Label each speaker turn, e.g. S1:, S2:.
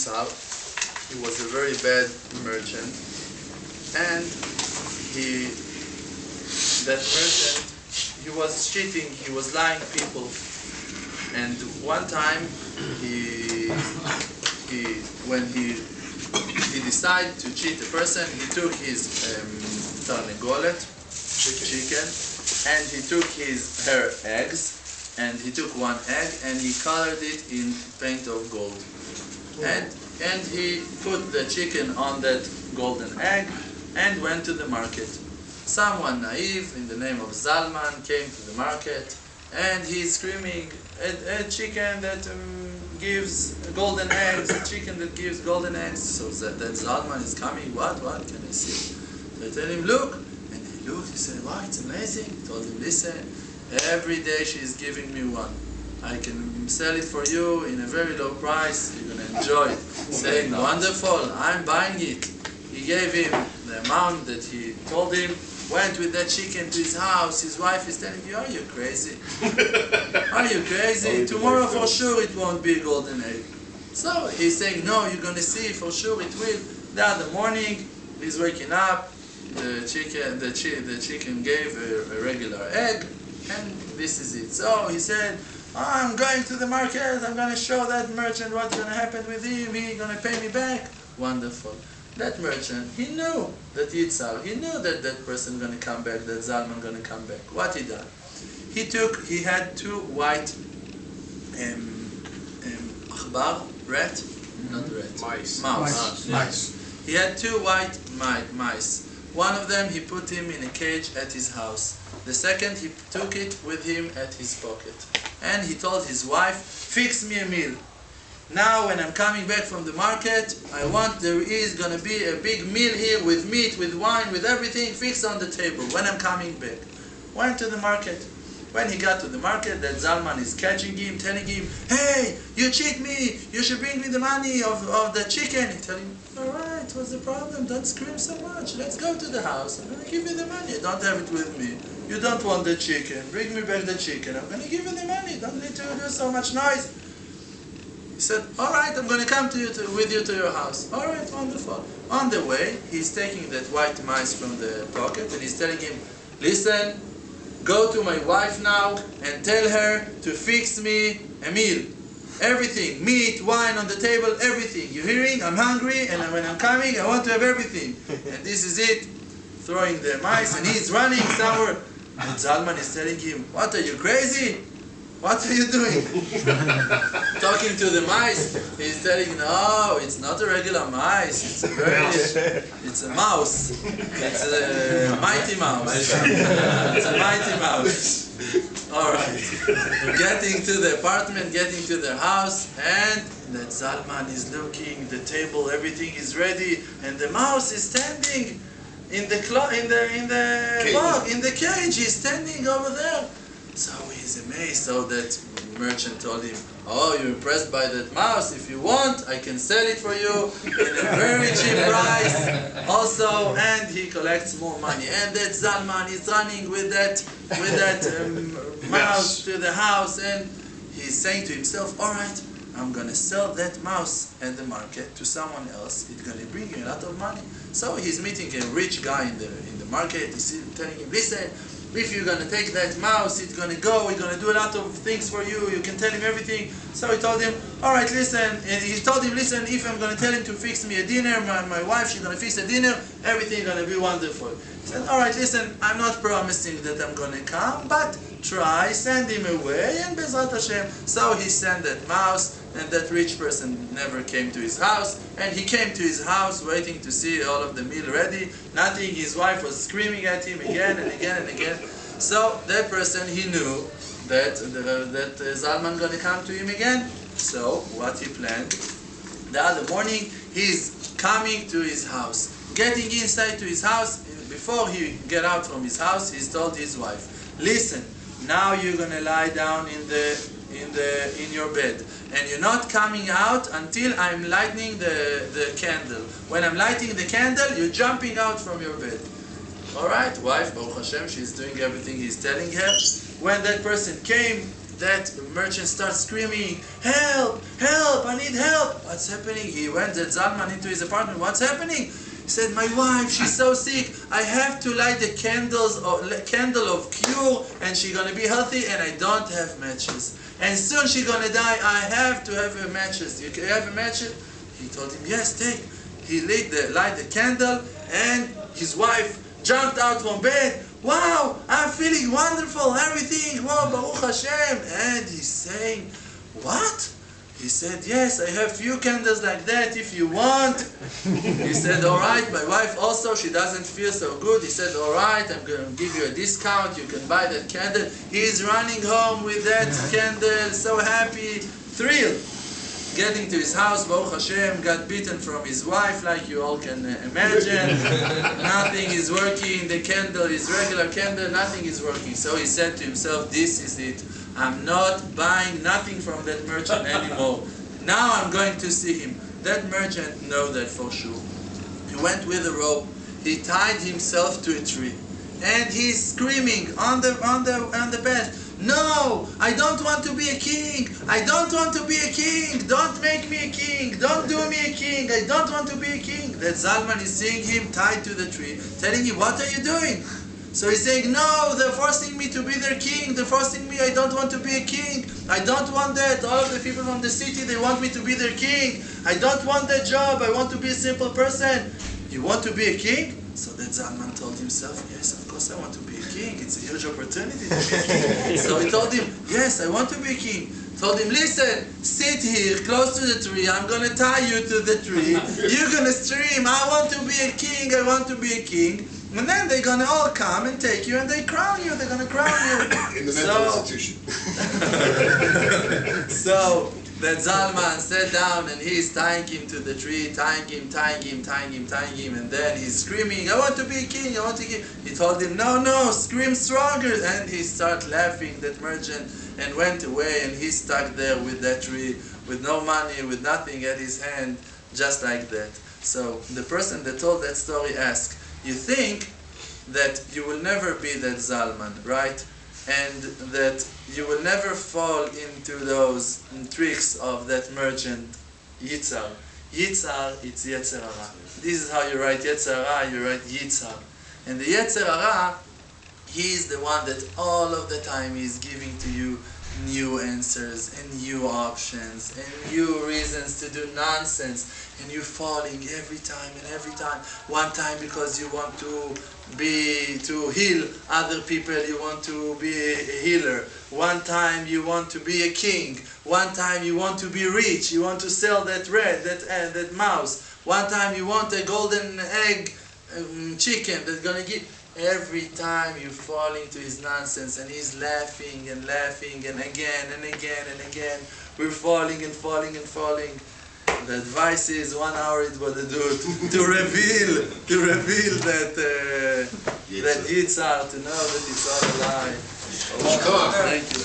S1: Yitzhak. He was a very bad merchant, and that merchant, he was cheating, he was lying people. And one time, when he decided to cheat a person, he took his tarnegolet, chicken, and he took her eggs, and he took one egg and he colored it in paint of gold. And he put the chicken on that golden egg and went to the market. Someone naive in the name of Zalman came to the market and he's screaming, a chicken that gives golden eggs, a chicken that gives golden eggs. So that Zalman is coming, what can I see? So I tell him, look. And he looked, he said, wow, it's amazing. I told him, listen, every day she's giving me one. I can sell it for you in a very low price. You're going to enjoy it. Saying, wonderful, I'm buying it. He gave him the amount that he told him, went with that chicken to his house. His wife is telling you, are you crazy? Are you crazy? Tomorrow for sure it won't be a golden egg. So he's saying, no, you're going to see, for sure it will. The other morning, he's waking up. The chicken gave a regular egg, and this is it. So he said, I'm going to the market, I'm going to show that merchant what's going to happen with him, he's going to pay me back. Wonderful. That merchant, he knew that Yitzhak, he knew that that person going to come back, that Zalman going to come back. What he done? He had two white akhbar, rat? Not rat. Mice. He had two white mice. One of them he put him in a cage at his house. The second he took it with him at his pocket. And he told his wife, fix me a meal. Now when I'm coming back from the market, there is going to be a big meal here with meat, with wine, with everything fixed on the table when I'm coming back. Went to the market. When he got to the market, that Zalman is catching him, telling him, hey, you cheat me, you should bring me the money of the chicken. He telling him, alright, what's the problem? Don't scream so much. Let's go to the house. I'm going to give you the money. Don't have it with me. You don't want the chicken. Bring me back the chicken. I'm going to give you the money. Don't need to do so much noise. He said, alright, I'm going to come with you to your house. Alright, wonderful. On the way, he's taking that white mice from the pocket and he's telling him, listen, go to my wife now and tell her to fix me a meal. Everything, meat, wine on the table, everything. You hearing? I'm hungry and when I'm coming, I want to have everything. And this is it. Throwing the mice and he's running somewhere. And Zalman is telling him, what, are you crazy? What are you doing? Talking to the mice. He's telling, no, it's not a regular mice. It's a mouse. It's a mighty mouse. It's a mighty mouse. Alright. Getting to the apartment, getting to the house, and that Zalman is looking, the table, everything is ready, and the mouse is standing in the cage. He's standing over there. So he's amazed. So that merchant told him, oh, you're impressed by that mouse? If you want, I can sell it for you in a very cheap price. Also, and he collects more money. And that Zalman is running with that mouse to the house, and he's saying to himself, all right, I'm going to sell that mouse at the market to someone else. It's going to bring you a lot of money. So he's meeting a rich guy in the market. He's telling him, listen, if you're going to take that mouse, it's going to go, we're going to do a lot of things for you, you can tell him everything. So he told him, alright, listen, and he told him, listen, if I'm going to tell him to fix me a dinner, my wife, she's going to fix a dinner, everything going to be wonderful. He said, alright, listen, I'm not promising that I'm going to come, but try, send him away, and Bezrat HaShem. So he sent that mouse, and that rich person never came to his house, and he came to his house waiting to see all of the meal ready. Nothing, his wife was screaming at him again and again and again. So that person, he knew that Zalman going to come to him again. So what he planned, the other morning, he's coming to his house. Getting inside to his house, before he get out from his house, he's told his wife, listen, now you're going to lie down in your bed, and you're not coming out until I'm lighting the candle. When I'm lighting the candle, you're jumping out from your bed. Alright, wife, Baruch HaShem, she's doing everything he's telling her. When that person came, that merchant starts screaming, help, help, I need help. What's happening? He went, that Zalman, into his apartment. What's happening? He said, my wife, she's so sick. I have to light the candle of cure, and she's going to be healthy, and I don't have matches. And soon she's going to die. I have to have her matches. You have a match? He told him, yes, take. He light the candle, and his wife jumped out from bed. Wow, I'm feeling wonderful, everything. Wow, Baruch HaShem. And he's saying, what? He said, yes, I have few candles like that if you want. He said, all right, my wife also, she doesn't feel so good. He said, all right, I'm going to give you a discount. You can buy that candle. He's running home with that candle, so happy, thrilled. Getting to his house, Baruch Hashem, got beaten from his wife, like you all can imagine. Nothing is working. The candle is regular candle. Nothing is working. So he said to himself, this is it. I'm not buying nothing from that merchant anymore. Now I'm going to see him. That merchant know that for sure. He went with a rope. He tied himself to a tree, and he's screaming on the bed. No, I don't want to be a king. I don't want to be a king. Don't make me a king. Don't do me a king. I don't want to be a king. That Zalman is seeing him tied to the tree, telling him, what are you doing? So he's saying, no, they're forcing me to be their king. They're forcing me. I don't want to be a king. I don't want that. All of the people from the city, they want me to be their king. I don't want that job. I want to be a simple person. You want to be a king? So that Zalman told himself, yes, of course I want to be a king. It's a huge opportunity to be a king. So he told him, yes, I want to be a king. Told him, listen, sit here close to the tree. I'm going to tie you to the tree. You're going to scream, I want to be a king. I want to be a king. And then they're going to all come and take you and they crown you. They're going to crown you.
S2: In the mental institution.
S1: So that Zalman sat down and he's tying him to the tree, tying him, and then he's screaming, I want to be a king, I want to be a king. He told him, no, scream stronger. And he started laughing, that merchant, and went away, and he's stuck there with that tree, with no money, with nothing at his hand, just like that. So the person that told that story asked, you think that you will never be that Zalman, right? And that you will never fall into those tricks of that merchant, Yitzhar. Yitzhar, it's Yetzer Hara. This is how you write Yetzer Hara, you write Yitzhar. And the Yetzer Hara, he is the one that all of the time is giving to you new answers and new options and new reasons to do nonsense, and you're falling every time and every time. One time because you want to heal other people, you want to be a healer. One time you want to be a king. One time you want to be rich, you want to sell that that mouse. One time you want a golden egg chicken that's gonna give. Every time you fall into his nonsense, and he's laughing and laughing, and again and again and again, we're falling and falling and falling. The advice is 1 hour is what to do to reveal that Yitzhar, to know that it's all a lie. Thank you.